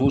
2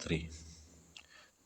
3।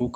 2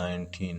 19।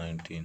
19।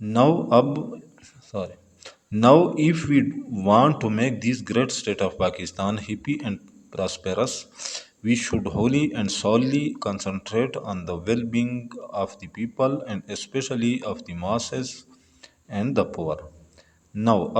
Now if we want to make this great state of Pakistan happy and prosperous, we should wholly and solely concentrate on the well-being of the people and especially of the masses and the poor. Now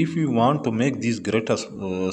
if we want to make this greatest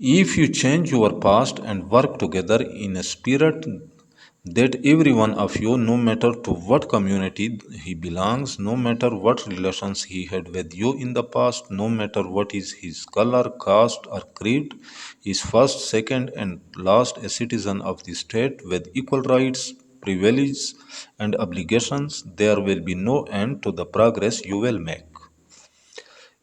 if you change your past and work together in a spirit that every one of you, no matter to what community he belongs, no matter what relations he had with you in the past, no matter what is his color, caste or creed, is first, second and last a citizen of the state with equal rights, privileges and obligations, there will be no end to the progress you will make.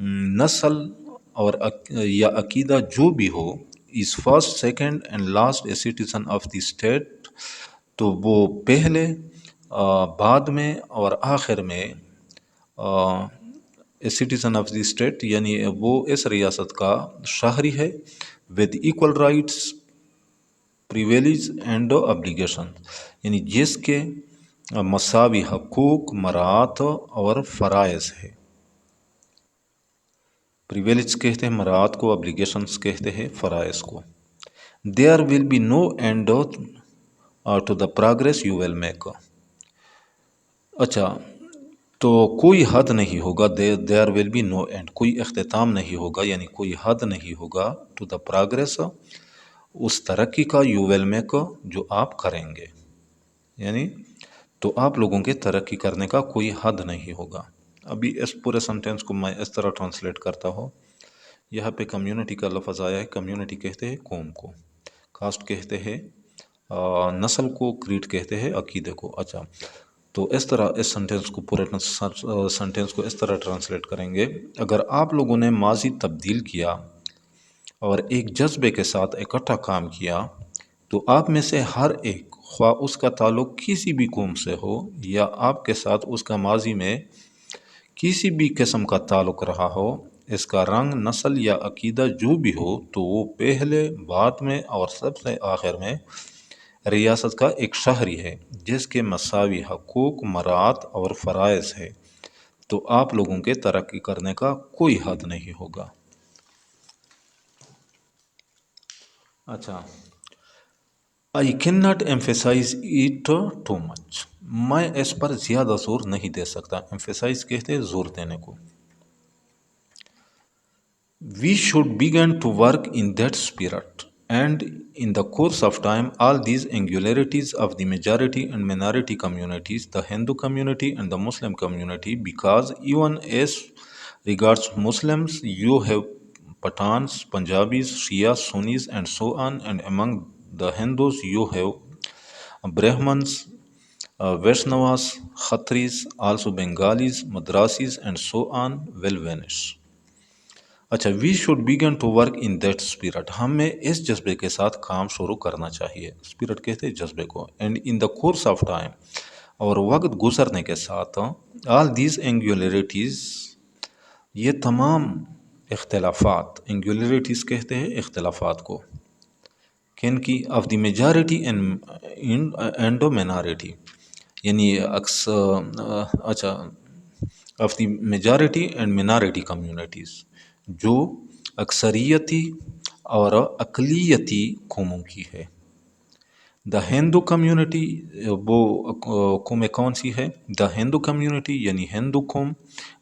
نسل اور یا عقیدہ جو بھی ہو is first second and last a citizen of the state, تو وہ پہلے، بعد میں اور آخر میں a citizen of the state, یعنی وہ اس ریاست کا شہری ہے، with equal rights privilege and obligation, یعنی جس کے مساوی حقوق، مراعات اور فرائض ہے۔ پریویلیج کہتے ہیں مراعات کو، ابلیگیشنز کہتے ہیں فرائض کو۔ There will be no end to the progress you will make. اچھا، تو کوئی حد نہیں ہوگا، دیر ول بی نو اینڈ، کوئی اختتام نہیں ہوگا، یعنی کوئی حد نہیں ہوگا، ٹو دا پروگریس، اس ترقی کا، یو ول میک، جو آپ کریں گے، یعنی تو آپ لوگوں کے ترقی کرنے کا کوئی حد نہیں ہوگا۔ ابھی اس پورے سنٹینس کو میں اس طرح ٹرانسلیٹ کرتا ہوں۔ یہاں پہ کمیونٹی کا لفظ آیا ہے، کمیونٹی کہتے ہیں قوم کو، کاسٹ کہتے ہیں نسل کو، کریڈ کہتے ہیں عقیدے کو۔ اچھا، تو اس طرح اس سنٹینس کو، پورے سنٹینس کو اس طرح ٹرانسلیٹ کریں گے: اگر آپ لوگوں نے ماضی تبدیل کیا اور ایک جذبے کے ساتھ اکٹھا کام کیا، تو آپ میں سے ہر ایک، خواہ اس کا تعلق کسی بھی قوم سے ہو یا آپ کے ساتھ اس کا ماضی میں کسی بھی قسم کا تعلق رہا ہو، اس کا رنگ، نسل یا عقیدہ جو بھی ہو، تو وہ پہلے، بعد میں اور سب سے آخر میں ریاست کا ایک شہری ہے، جس کے مساوی حقوق، مراعات اور فرائض ہے، تو آپ لوگوں کے ترقی کرنے کا کوئی حد نہیں ہوگا۔ اچھا، I cannot emphasize it too much، میں اس پر زیادہ زور نہیں دے سکتا۔ emphasize کہتے ہیں زور دینے کو۔ We should begin to work in that spirit، and in the course of time all these angularities of the majority and minority communities، the Hindu community and the Muslim community، because even as regards Muslims you have Pathans، Punjabis، Shias، Sunnis and so on، and among the Hindus you have Brahmins، Vaishnavas، Khatris، also Bengalis، Madrasis and so on will vanish۔ اچھا، we should begin to work in that spirit, ہمیں اس جذبے کے ساتھ کام شروع کرنا چاہیے۔ Spirit کہتے ہیں جذبے کو۔ And in the course of time, اور وقت گزرنے کے ساتھ، آل دیز اینگولیرٹیز، یہ تمام اختلافات، اینگولیرٹیز کہتے ہیں اختلافات کو، کن کی؟ Of the majority and minority, یعنی اچھا، of the majority and minority communities, جو اکثریتی اور اقلیتی قوموں کی ہے۔ دا ہندو کمیونٹی، وہ قوم کون سی ہے؟ دا ہندو کمیونٹی یعنی ہندو قوم،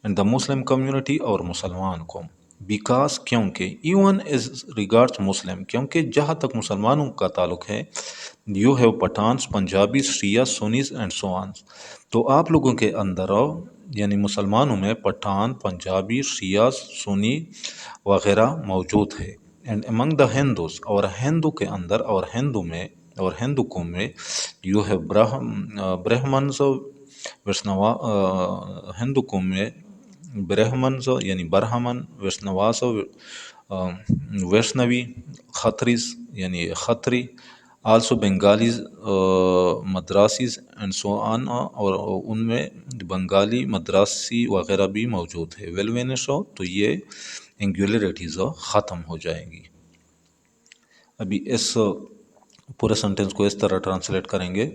اینڈ دا مسلم کمیونٹی اور مسلمان قوم۔ بیکاز، کیونکہ، ایون ایز ریگارڈس مسلم، کیونکہ جہاں تک مسلمانوں کا تعلق ہے، یو ہیو پٹھانس، پنجابی، شیعہ، سنیز اینڈ سو آن، تو آپ لوگوں کے اندر، یعنی مسلمانوں میں پٹھان، پنجابی، شیعہ، سنی وغیرہ موجود ہے۔ اینڈ امنگ دا ہندوز، اور ہندو کے اندر اور ہندو میں اور ہندو قوم میں، یو ہے برہمنز، ویشنوا، ہندو قوم میں برہمنز یعنی برہمن، ویشنواس ویشنوی، خطریز یعنی خطری، آلسو بنگالیز، مدراسیز اینڈ سو آن، اور ان میں بنگالی، مدراسی وغیرہ بھی موجود ہے۔ ویل وینش ہو، تو یہ انگولیرٹیز ختم ہو جائیں گی۔ ابھی اس پورے سنٹینس کو اس طرح ٹرانسلیٹ کریں گے: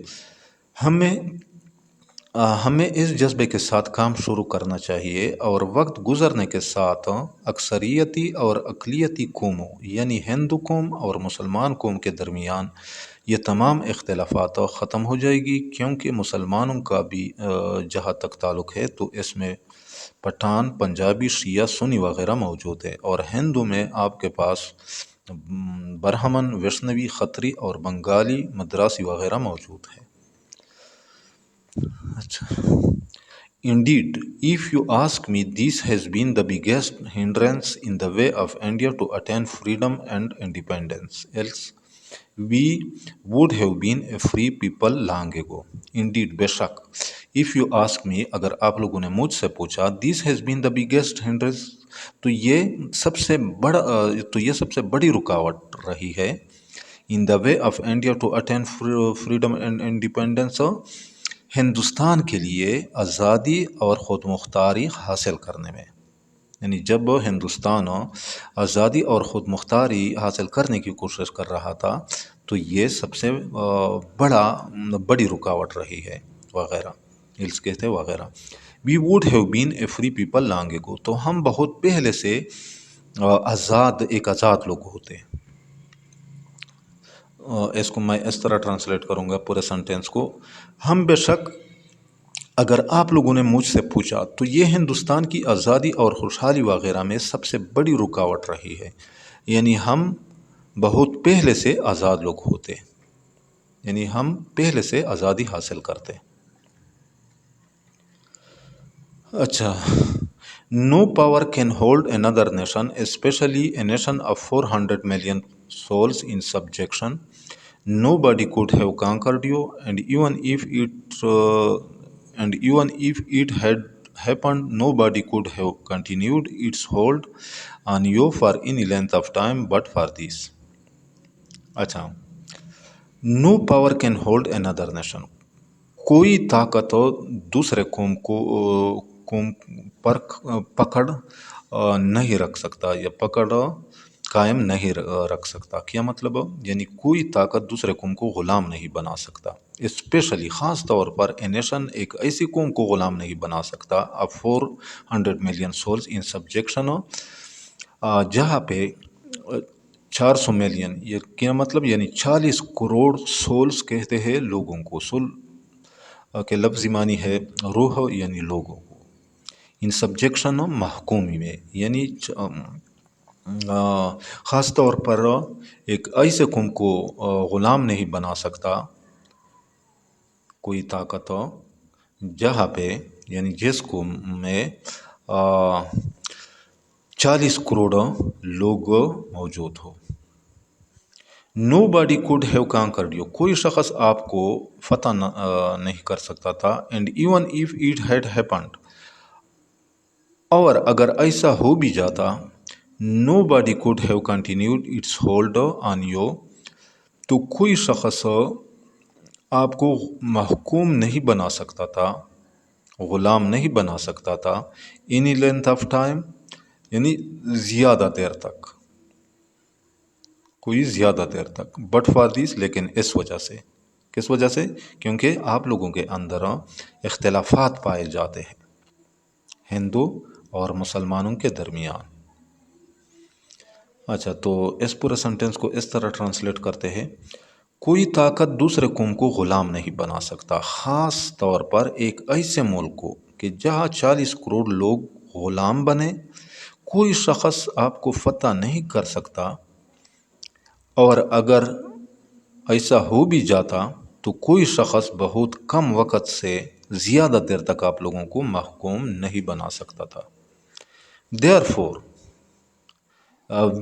ہمیں اس جذبے کے ساتھ کام شروع کرنا چاہیے، اور وقت گزرنے کے ساتھ اکثریتی اور اقلیتی قوموں، یعنی ہندو قوم اور مسلمان قوم کے درمیان یہ تمام اختلافات ختم ہو جائے گی، کیونکہ مسلمانوں کا بھی جہاں تک تعلق ہے تو اس میں پٹھان، پنجابی، شیعہ، سنی وغیرہ موجود ہے، اور ہندو میں آپ کے پاس برہمن، ویشنوی، خطری اور بنگالی، مدراسی وغیرہ موجود ہے۔ اچھا، Indeed, if you ask me, this has been the biggest hindrance in the way of India to attain freedom and independence. Else, we would have been a free people long ago. Indeed، بے شک، If you ask me, اگر آپ لوگوں نے مجھ سے پوچھا, this has been the biggest hindrance, تو یہ سب سے بڑی رکاوٹ رہی ہے in the way of India to attain freedom and independence, Hindustan کے لیے آزادی اور خود مختاری حاصل کرنے میں. یعنی جب ہندوستان آزادی اور خود مختاری حاصل کرنے کی کوشش کر رہا تھا تو یہ سب سے بڑی رکاوٹ رہی ہے وغیرہ ہلس کہتے وغیرہ. We would have been a free people long ago, تو ہم بہت پہلے سے ایک آزاد لوگ ہوتے. اس کو میں اس طرح ٹرانسلیٹ کروں گا پورے سنٹینس کو. ہم بے شک اگر آپ لوگوں نے مجھ سے پوچھا تو یہ ہندوستان کی آزادی اور خوشحالی وغیرہ میں سب سے بڑی رکاوٹ رہی ہے. یعنی ہم بہت پہلے سے آزاد لوگ ہوتے, یعنی ہم پہلے سے آزادی حاصل کرتے. اچھا, no power can hold another nation, especially a nation of 400 million souls in subjection. Nobody could have conquered you, and even if it had happened, nobody could have continued its hold on you for any length of time but for this. اچھا, no power can hold another nation, کوئی طاقت دوسرے قوم پر پکڑ نہیں رکھ سکتا یا پکڑ قائم نہیں رکھ سکتا. کیا مطلب؟ یعنی کوئی طاقت دوسرے قوم کو غلام نہیں بنا سکتا. اسپیشلی خاص طور پر اے نیشن, ایک ایسی قوم کو غلام نہیں بنا سکتا. اب 400 ملین سولز ان سبجیکشن, جہاں پہ 400 ملین, یہ کیا مطلب؟ یعنی 40 کروڑ سولز کہتے ہیں لوگوں کو. سول کے لفظی معنی ہے روح, یعنی لوگوں کو. ان سبجیکشن محکومی میں, یعنی خاص طور پر ایک ایسے قوم کو غلام نہیں بنا سکتا کوئی طاقت جہاں پہ, یعنی جس قوم میں 40 کروڑ لوگ موجود ہو. Nobody could have conquered you, کوئی شخص آپ کو فتح نہیں کر سکتا تھا. And even if it had happened, اور اگر ایسا ہو بھی جاتا, nobody could have continued its hold on you, تو کوئی شخص آپ کو محکوم نہیں بنا سکتا تھا, غلام نہیں بنا سکتا تھا. any length of time, یعنی زیادہ دیر تک, کوئی زیادہ دیر تک. بٹ فار دیس, لیکن اس وجہ سے. کس وجہ سے؟ کیونکہ آپ لوگوں کے اندر اختلافات پائے جاتے ہیں ہندو اور مسلمانوں کے درمیان. اچھا, تو اس پورے سنٹینس کو اس طرح ٹرانسلیٹ کرتے ہیں, کوئی طاقت دوسرے قوم کو غلام نہیں بنا سکتا, خاص طور پر ایک ایسے ملک کو کہ جہاں 40 کروڑ لوگ غلام بنے. کوئی شخص آپ کو فتح نہیں کر سکتا, اور اگر ایسا ہو بھی جاتا تو کوئی شخص بہت کم وقت سے زیادہ دیر تک آپ لوگوں کو محکوم نہیں بنا سکتا تھا. Therefore,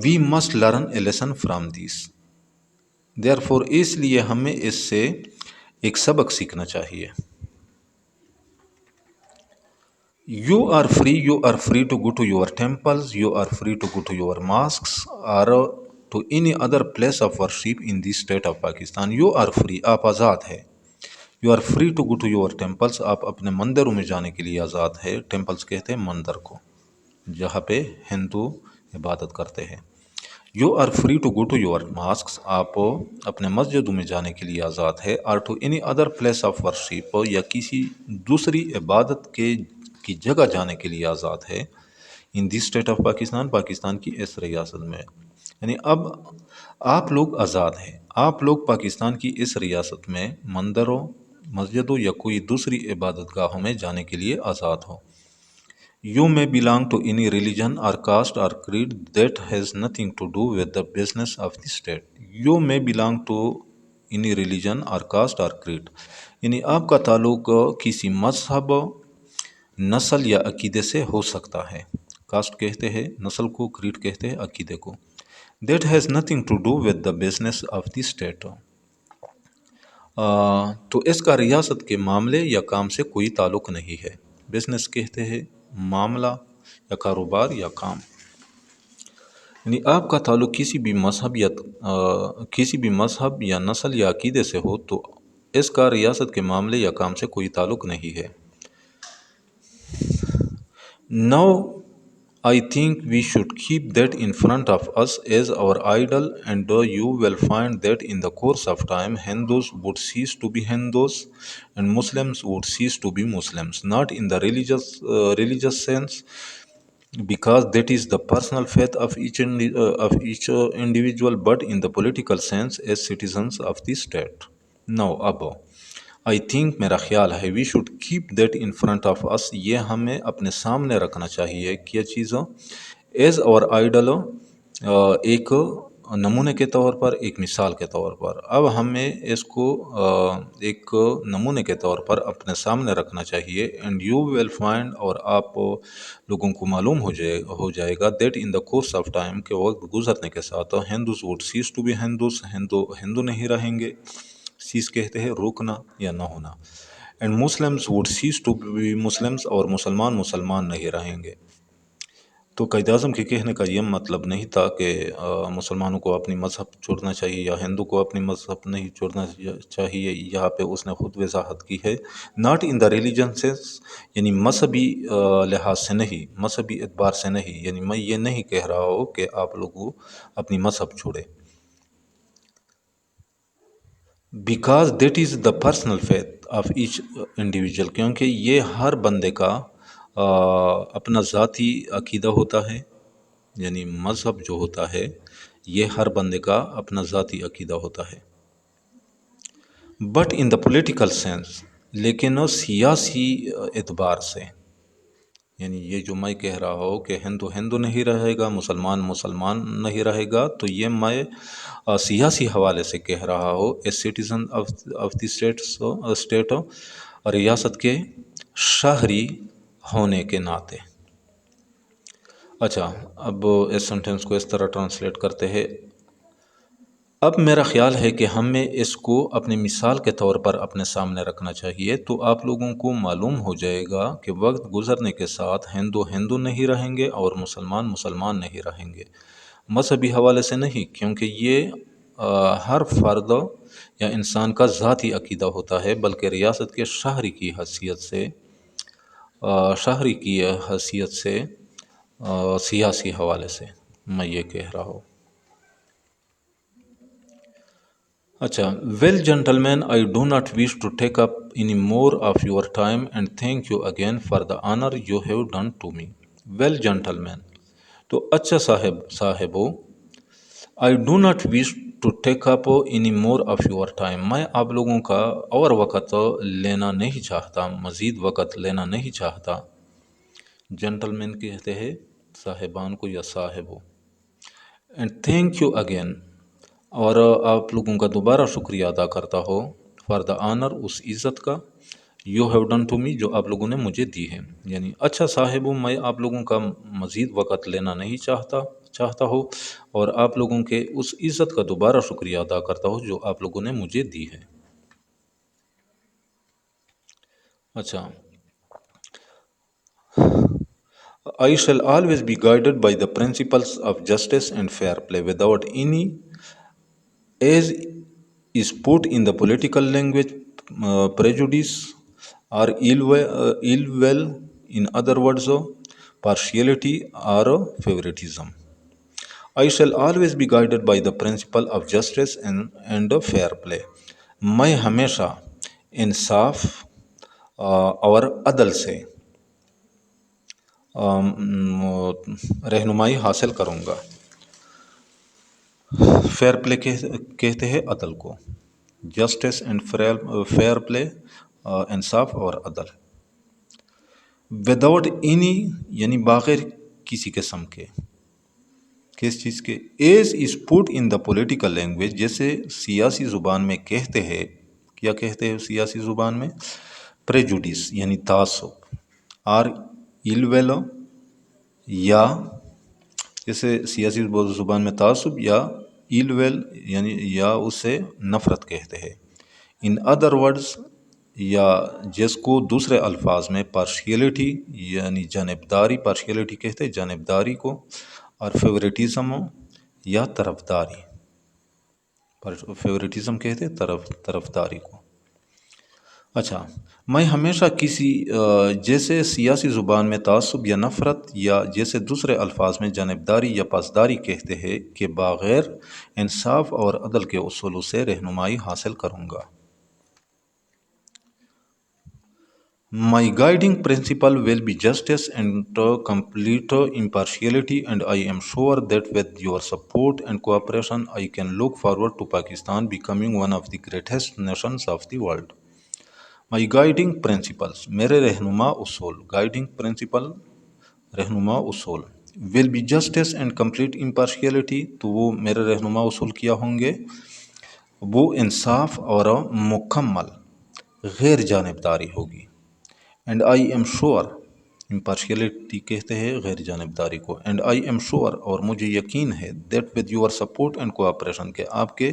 we must learn a lesson from this. Therefore, اس لیے ہمیں اس سے ایک سبق سیکھنا چاہیے. You are free to go to your temples, you are free to go to your mosques, or to any other place of worship in this state of Pakistan. You are free, آپ آزاد ہے. You are free to go to your temples, آپ اپنے مندروں میں جانے کے لیے آزاد ہے. ٹیمپلز کہتے ہیں مندر کو, جہاں پہ ہندو عبادت کرتے ہیں. You are free to go to your mosques, آپ اپنے مسجدوں میں جانے کے لیے آزاد ہے. or to any other place of worship, یا کسی دوسری عبادت کی جگہ جانے کے لیے آزاد ہے. in this state of Pakistan, Pakistan کی اس ریاست میں. یعنی اب آپ لوگ آزاد ہیں, آپ لوگ پاکستان کی اس ریاست میں مندروں, مسجدوں یا کوئی دوسری عبادت گاہوں میں جانے کے لیے آزاد ہو. You may belong to any religion or caste or creed, that has nothing to do with the business of the state. You may belong to any religion or caste or creed, یعنی آپ کا تعلق کسی مذہب, نسل یا عقیدے سے ہو سکتا ہے. کاسٹ کہتے ہیں نسل کو, کریڈ کہتے ہیں عقیدے کو. That has nothing to do with the business of the state. تو اس کا ریاست کے معاملے یا کام سے کوئی تعلق نہیں ہے۔ بزنس کہتے ہیں معاملہ یا کاروبار یا کام، یعنی آپ کا تعلق کسی بھی مذہب یا نسل یا عقیدے سے ہو تو اس کا ریاست کے معاملے یا کام سے کوئی تعلق نہیں ہے۔ Now I think we should keep that in front of us as our idol, and you will find that in the course of time Hindus would cease to be Hindus and Muslims would cease to be Muslims, not in the religious sense, because that is the personal faith of each individual, but in the political sense as citizens of the state. Now above I think میرا خیال ہے we should keep that in front of us، یہ ہمیں اپنے سامنے رکھنا چاہیے کیا چیزوں as our idol، ایک نمونے کے طور پر، ایک مثال کے طور پر۔ اب ہمیں اس کو ایک نمونے کے طور پر اپنے سامنے رکھنا چاہیے، and you will find، اور آپ لوگوں کو معلوم ہو جائے گا that in the course of time، کہ وقت گزرنے کے ساتھ Hindus would cease to be Hindus، ہندو نہیں رہیں گے، سیس کہتے ہیں روکنا یا نہ ہونا، and Muslims would cease to be Muslims, اور مسلمان نہیں رہیں گے۔ تو قائد اعظم کے کہنے کا یہ مطلب نہیں تھا کہ مسلمانوں کو اپنی مذہب چھوڑنا چاہیے یا ہندو کو اپنی مذہب نہیں چھوڑنا چاہیے، یہاں پہ اس نے خود وضاحت کی ہے not in the religion sense, یعنی مذہبی لحاظ سے نہیں، مذہبی اعتبار سے نہیں، یعنی میں یہ نہیں کہہ رہا ہوں کہ آپ لوگوں اپنی مذہب چھوڑے، because that is the personal faith of each individual, کیونکہ یہ ہر بندے کا اپنا ذاتی عقیدہ ہوتا ہے، یعنی مذہب جو ہوتا ہے یہ ہر بندے کا اپنا ذاتی عقیدہ ہوتا ہے، but in the political sense, لیکن سیاسی اعتبار سے، یعنی یہ جو میں کہہ رہا ہوں کہ ہندو نہیں رہے گا، مسلمان نہیں رہے گا، تو یہ میں سیاسی حوالے سے کہہ رہا ہوں، اے سٹیزن آف دی اسٹیٹ، ریاست کے شہری ہونے کے ناطے۔ اچھا، اب اس سنٹینس کو اس طرح ٹرانسلیٹ کرتے ہیں، اب میرا خیال ہے کہ ہمیں اس کو اپنی مثال کے طور پر اپنے سامنے رکھنا چاہیے، تو آپ لوگوں کو معلوم ہو جائے گا کہ وقت گزرنے کے ساتھ ہندو نہیں رہیں گے اور مسلمان نہیں رہیں گے، مذہبی حوالے سے نہیں، کیونکہ یہ ہر فرد یا انسان کا ذاتی عقیدہ ہوتا ہے، بلکہ ریاست کے شہری کی حیثیت سے سیاسی حوالے سے میں یہ کہہ رہا ہوں۔ اچھا، well gentlemen, I do not wish to take up any more of your time and thank you again for the honour you have done to me. Well gentlemen, تو اچھا صاحبو، I do not wish to take up any more of your time, میں آپ لوگوں کا اور وقت لینا نہیں چاہتا، مزید وقت لینا نہیں چاہتا۔ جنٹلمین کہتے ہیں صاحبان کو یا صاحبو، اینڈ تھینک یو اگین، اور آپ لوگوں کا دوبارہ شکریہ ادا کرتا ہو، فار دا آنر، اس عزت کا، you have done to me, جو آپ لوگوں نے مجھے دی ہے، یعنی اچھا صاحبو، میں آپ لوگوں کا مزید وقت لینا نہیں چاہتا ہوں اور آپ لوگوں کے اس عزت کا دوبارہ شکریہ ادا کرتا ہوں جو آپ لوگوں نے مجھے دی ہے۔ اچھا، I shall always be guided by the principles of justice and fair play without any, as is put in the political language, prejudice or ill will, in other words, partiality or favoritism. I shall always be guided by the principle of justice and fair play. میں ہمیشہ انصاف اور عدل سے رہنمائی حاصل کروں گا۔ Fair play کہتے ہیں عدل کو، جسٹس اینڈ فیئر پلے، انصاف اور عدل، وداؤٹ اینی، یعنی بغیر کسی قسم کے، کس چیز کے، as is put in the political language, جیسے سیاسی زبان میں کہتے ہیں، کیا کہتے ہیں سیاسی زبان میں، پریجوڈس یعنی تعصب، اور ایل ویلو، یا جیسے سیاسی زبان میں تعصب، یا ایل ویل یعنی یا اسے نفرت کہتے ہیں، ان ادر ورڈز، یا جس کو دوسرے الفاظ میں پارشیلٹی یعنی جانبداری، پارشیلٹی کہتے ہیں جانبداری کو، اور فیوریٹزم یا طرفداری، فیوریٹزم کہتے ہیں طرفداری کو۔ اچھا، میں ہمیشہ کسی جیسے سیاسی زبان میں تعصب یا نفرت، یا جیسے دوسرے الفاظ میں جانبداری یا پاسداری کہتے ہیں، کہ بغیر انصاف اور عدل کے اصولوں سے رہنمائی حاصل کروں گا۔ My guiding principle will be justice and complete impartiality, and I am sure that with your support and cooperation, I can look forward to Pakistan becoming one of the greatest nations of the world. My guiding principles، میرے رہنما اصول، guiding principle رہنما اصول، will be justice and complete impartiality، تو وہ میرے رہنما اصول کیا ہوں گے؟ وہ انصاف اور مکمل غیر جانبداری ہوگی۔ اینڈ آئی ایم شور، امپارشیلٹی کہتے ہیں غیر جانبداری کو، اینڈ آئی ایم شور، اور مجھے یقین ہے، that with your support and cooperation, کہ آپ کے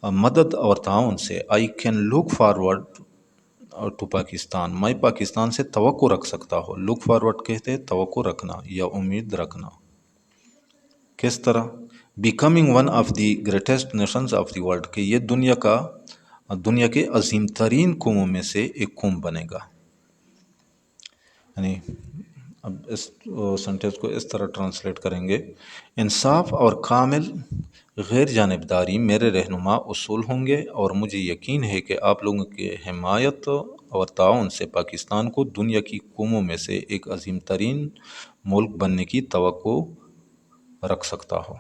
مدد اور تعاون سے، I can look forward to Pakistan, میں پاکستان سے توقع رکھ سکتا ہوں۔ لک فارورڈ کہتے ہیں توقع رکھنا یا امید رکھنا۔ کس طرح؟ Becoming one of the greatest nations of the world, کہ یہ دنیا کے عظیم ترین قوموں میں سے ایک قوم بنے گا۔ یعنی اب اس سنٹینس کو اس طرح ٹرانسلیٹ کریں گے، انصاف اور کامل غیر جانبداری میرے رہنما اصول ہوں گے، اور مجھے یقین ہے کہ آپ لوگوں کی حمایت اور تعاون سے پاکستان کو دنیا کی قوموں میں سے ایک عظیم ترین ملک بننے کی توقع رکھ سکتا ہوں۔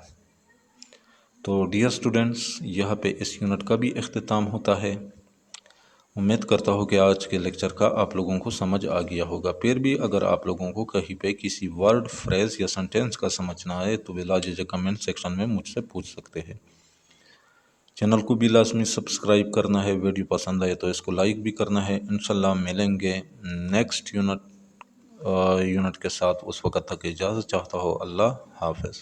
تو ڈیئر اسٹوڈنٹس، یہاں پہ اس یونٹ کا بھی اختتام ہوتا ہے۔ امید کرتا ہوں کہ آج کے لیکچر کا آپ لوگوں کو سمجھ آ گیا ہوگا۔ پھر بھی اگر آپ لوگوں کو کہیں پہ کسی ورڈ، فریز یا سنٹینس کا سمجھنا ہے تو بلا جھجک کمنٹ سیکشن میں مجھ سے پوچھ سکتے ہیں۔ چینل کو بھی لازمی سبسکرائب کرنا ہے، ویڈیو پسند آئے تو اس کو لائک بھی کرنا ہے۔ انشاءاللہ ملیں گے نیکسٹ یونٹ کے ساتھ، اس وقت تک اجازت چاہتا ہوں۔ اللہ حافظ۔